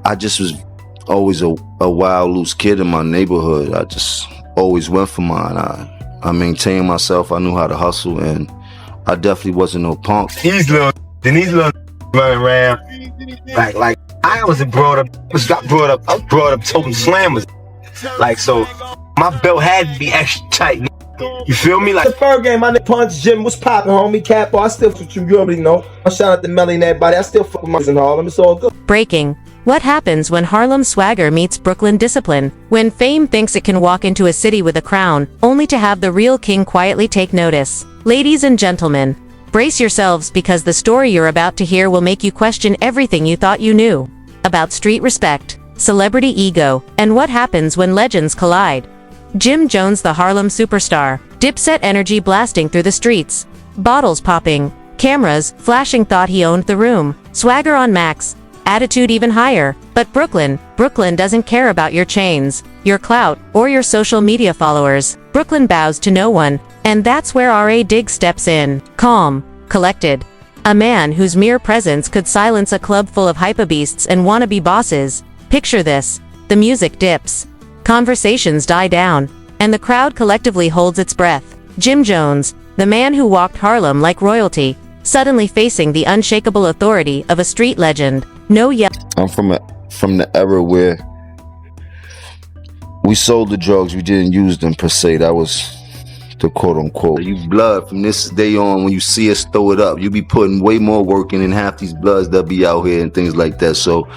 I just was always a wild, loose kid in my neighborhood. I just always went for mine. I maintained myself. I knew how to hustle, and I definitely wasn't no punk. These little running around like I was brought up. I was brought up toting slammers. Like, so my belt had to be extra tight. You feel me? Like the third game, my nigga Punch Jim was popping, homie. Capo, I still fuck you already know. Shout out to Melly and everybody. I still fuck with my in Harlem. It's all good. Breaking. What happens when Harlem swagger meets Brooklyn discipline? When fame thinks it can walk into a city with a crown, only to have the real king quietly take notice. Ladies and gentlemen, brace yourselves because the story you're about to hear will make you question everything you thought you knew. About street respect, celebrity ego, and what happens when legends collide. Jim Jones, the Harlem superstar, Dipset energy blasting through the streets. Bottles popping, cameras flashing, thought he owned the room. Swagger on max, attitude even higher. But Brooklyn doesn't care about your chains, your clout, or your social media followers. Brooklyn bows to no one, and that's where R.A. Diggs steps in. Calm, collected. A man whose mere presence could silence a club full of hypebeasts and wannabe bosses. Picture this. The music dips. Conversations die down, and the crowd collectively holds its breath. Jim Jones, the man who walked Harlem like royalty, suddenly facing the unshakable authority of a street legend. No yell. I'm from the era where we sold the drugs, we didn't use them per se. That was the quote unquote. You blood from this day on. When you see us throw it up, you be putting way more work in than half these bloods that be out here and things like that. So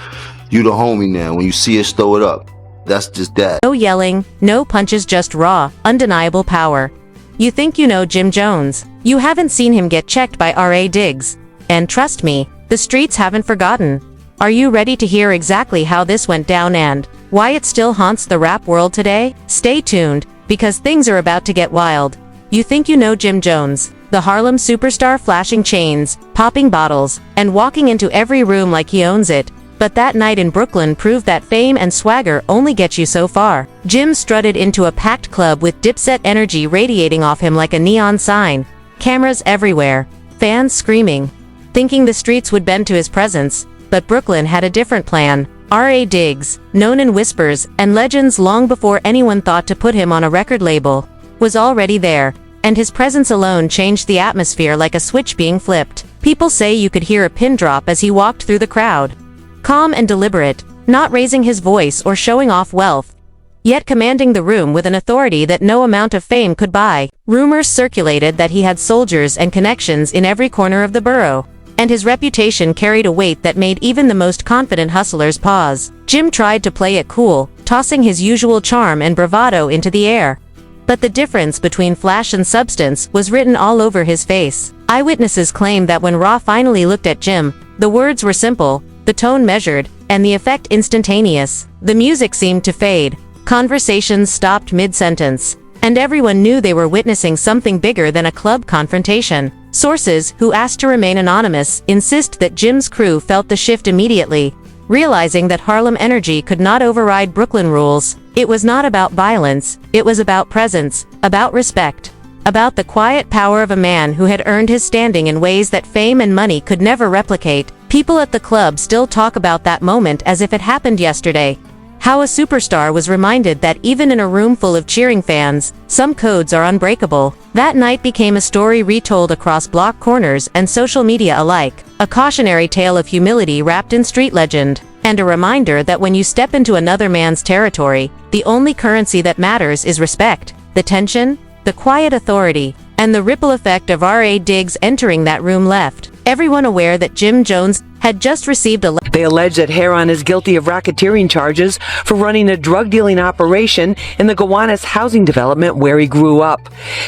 you the homie now. When you see us throw it up, that's just that. No yelling, no punches, just raw, undeniable power. You think you know Jim Jones. You haven't seen him get checked by R.A. Diggs. And trust me, the streets haven't forgotten. Are you ready to hear exactly how this went down and why it still haunts the rap world today? Stay tuned, because things are about to get wild. You think you know Jim Jones, the Harlem superstar, flashing chains, popping bottles, and walking into every room like he owns it. But that night in Brooklyn proved that fame and swagger only get you so far. Jim strutted into a packed club with Dipset energy radiating off him like a neon sign. Cameras everywhere. Fans screaming. Thinking the streets would bend to his presence. But Brooklyn had a different plan. R.A. Diggs, known in whispers and legends long before anyone thought to put him on a record label, was already there. And his presence alone changed the atmosphere like a switch being flipped. People say you could hear a pin drop as he walked through the crowd. Calm and deliberate, not raising his voice or showing off wealth, yet commanding the room with an authority that no amount of fame could buy. Rumors circulated that he had soldiers and connections in every corner of the borough, and his reputation carried a weight that made even the most confident hustlers pause. Jim tried to play it cool, tossing his usual charm and bravado into the air. But the difference between flash and substance was written all over his face. Eyewitnesses claim that when Raw finally looked at Jim, the words were simple, the tone measured, and the effect instantaneous. The music seemed to fade. Conversations stopped mid-sentence, and everyone knew they were witnessing something bigger than a club confrontation. Sources, who asked to remain anonymous, insist that Jim's crew felt the shift immediately, realizing that Harlem energy could not override Brooklyn rules. It was not about violence, it was about presence, about respect, about the quiet power of a man who had earned his standing in ways that fame and money could never replicate. People at the club still talk about that moment as if it happened yesterday. How a superstar was reminded that even in a room full of cheering fans, some codes are unbreakable. That night became a story retold across block corners and social media alike. A cautionary tale of humility wrapped in street legend. And a reminder that when you step into another man's territory, the only currency that matters is respect. The tension, the quiet authority, and the ripple effect of R.A. Diggs entering that room left everyone aware that Jim Jones had just received a They allege that Heron is guilty of racketeering charges for running a drug-dealing operation in the Gowanus housing development where he grew up.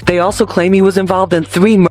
They also claim he was involved in 3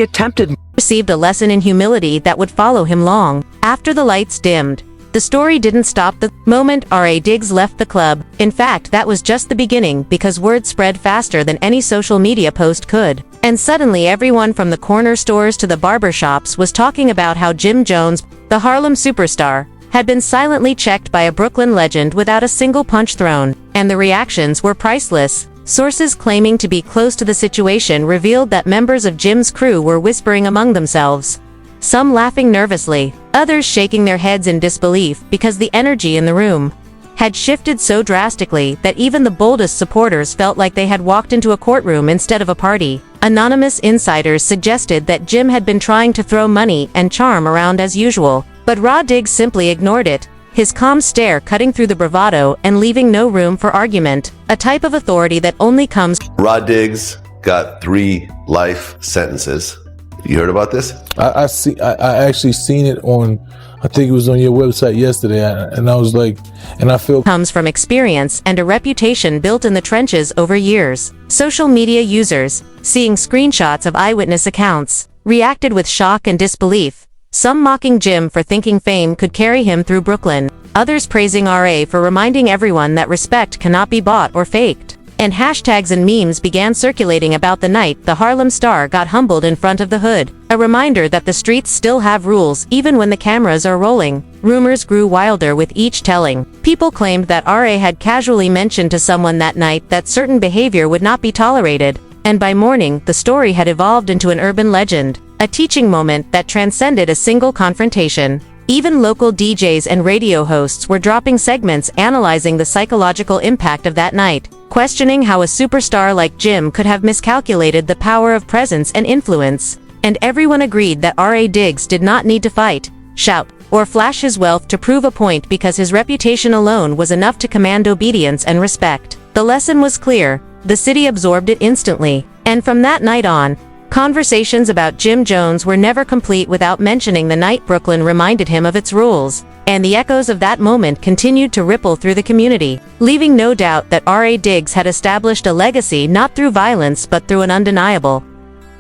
attempted received a lesson in humility that would follow him long after the lights dimmed. The story didn't stop the moment R.A. Diggs left the club. In fact, that was just the beginning, because word spread faster than any social media post could. And suddenly everyone from the corner stores to the barber shops was talking about how Jim Jones, the Harlem superstar, had been silently checked by a Brooklyn legend without a single punch thrown. And the reactions were priceless. Sources claiming to be close to the situation revealed that members of Jim's crew were whispering among themselves. some laughing nervously, others shaking their heads in disbelief because the energy in the room had shifted so drastically that even the boldest supporters felt like they had walked into a courtroom instead of a party. Anonymous insiders suggested that Jim had been trying to throw money and charm around as usual, but Raw Diggs simply ignored it, his calm stare cutting through the bravado and leaving no room for argument, a type of authority that only comes. Raw Diggs got 3 life sentences. You heard about this? I actually seen it on, I think it was on your website yesterday, and I was like, and I feel comes from experience and a reputation built in the trenches over years. Social media users, seeing screenshots of eyewitness accounts, reacted with shock and disbelief, some mocking Jim for thinking fame could carry him through Brooklyn, others praising RA for reminding everyone that respect cannot be bought or faked. And hashtags and memes began circulating about the night the Harlem star got humbled in front of the hood, a reminder that the streets still have rules even when the cameras are rolling. Rumors grew wilder with each telling. People claimed that RA had casually mentioned to someone that night that certain behavior would not be tolerated, and by morning the story had evolved into an urban legend, a teaching moment that transcended a single confrontation. Even local DJs and radio hosts were dropping segments analyzing the psychological impact of that night, questioning how a superstar like Jim could have miscalculated the power of presence and influence. And everyone agreed that R.A. Diggs did not need to fight, shout, or flash his wealth to prove a point because his reputation alone was enough to command obedience and respect. The lesson was clear, the city absorbed it instantly, and from that night on, conversations about Jim Jones were never complete without mentioning the night Brooklyn reminded him of its rules, and the echoes of that moment continued to ripple through the community, leaving no doubt that R.A. Diggs had established a legacy not through violence but through an undeniable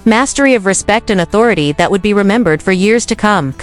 mastery of respect and authority that would be remembered for years to come.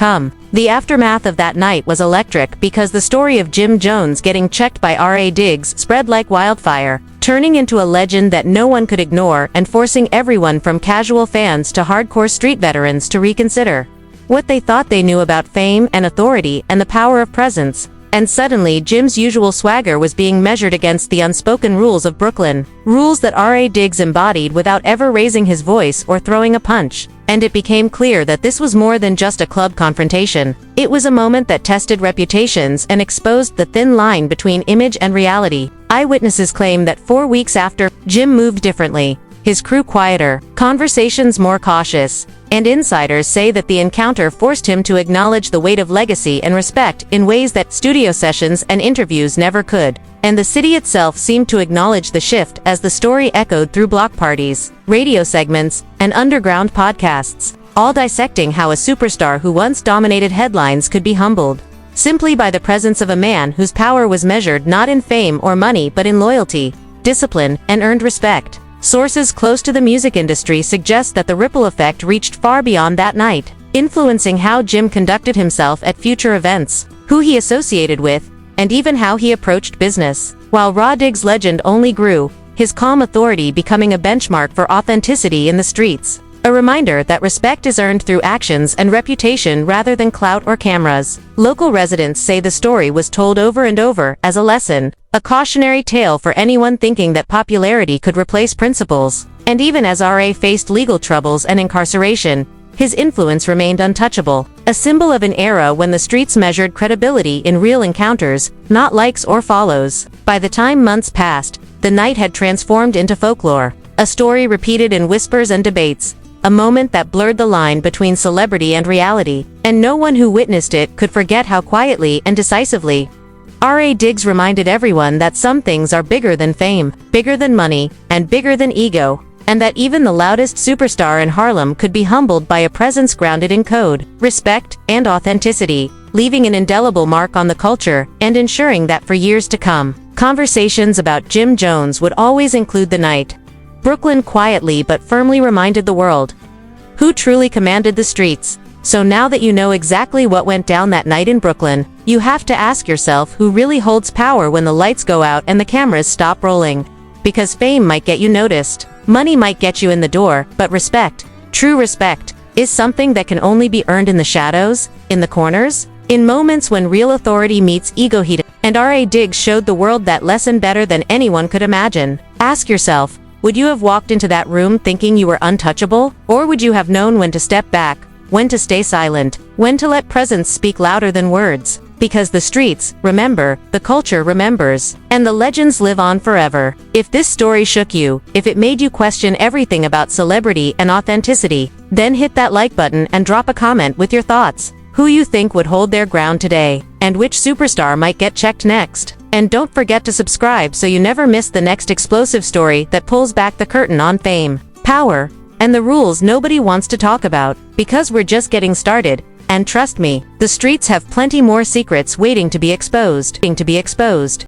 The aftermath of that night was electric because the story of Jim Jones getting checked by R.A. Diggs spread like wildfire, turning into a legend that no one could ignore and forcing everyone from casual fans to hardcore street veterans to reconsider what they thought they knew about fame and authority and the power of presence. And suddenly Jim's usual swagger was being measured against the unspoken rules of Brooklyn, rules that R.A. Diggs embodied without ever raising his voice or throwing a punch. And it became clear that this was more than just a club confrontation. It was a moment that tested reputations and exposed the thin line between image and reality. Eyewitnesses claim that 4 weeks after, Jim moved differently, his crew quieter, conversations more cautious, and insiders say that the encounter forced him to acknowledge the weight of legacy and respect in ways that studio sessions and interviews never could. And the city itself seemed to acknowledge the shift as the story echoed through block parties, radio segments, and underground podcasts, all dissecting how a superstar who once dominated headlines could be humbled simply by the presence of a man whose power was measured not in fame or money but in loyalty, discipline, and earned respect. Sources close to the music industry suggest that the ripple effect reached far beyond that night, influencing how Jim conducted himself at future events, who he associated with, and even how he approached business. While Raw Diggs' legend only grew, his calm authority becoming a benchmark for authenticity in the streets. A reminder that respect is earned through actions and reputation rather than clout or cameras. Local residents say the story was told over and over as a lesson, a cautionary tale for anyone thinking that popularity could replace principles. And even as R.A. faced legal troubles and incarceration, his influence remained untouchable, a symbol of an era when the streets measured credibility in real encounters, not likes or follows. By the time months passed, the night had transformed into folklore, a story repeated in whispers and debates, a moment that blurred the line between celebrity and reality, and no one who witnessed it could forget how quietly and decisively R.A. Diggs reminded everyone that some things are bigger than fame, bigger than money, and bigger than ego, and that even the loudest superstar in Harlem could be humbled by a presence grounded in code, respect, and authenticity, leaving an indelible mark on the culture and ensuring that for years to come, conversations about Jim Jones would always include the night. Brooklyn quietly but firmly reminded the world who truly commanded the streets. So now that you know exactly what went down that night in Brooklyn, you have to ask yourself who really holds power when the lights go out and the cameras stop rolling. Because fame might get you noticed, money might get you in the door, but respect, true respect, is something that can only be earned in the shadows, in the corners, in moments when real authority meets ego heat. And R.A. Diggs showed the world that lesson better than anyone could imagine. Ask yourself, would you have walked into that room thinking you were untouchable? Or would you have known when to step back, when to stay silent, when to let presence speak louder than words. Because the streets remember, the culture remembers, and the legends live on forever. If this story shook you, if it made you question everything about celebrity and authenticity, then hit that like button and drop a comment with your thoughts. Who you think would hold their ground today, and which superstar might get checked next. And don't forget to subscribe so you never miss the next explosive story that pulls back the curtain on fame, power, and the rules nobody wants to talk about, because we're just getting started. And trust me, the streets have plenty more secrets waiting to be exposed.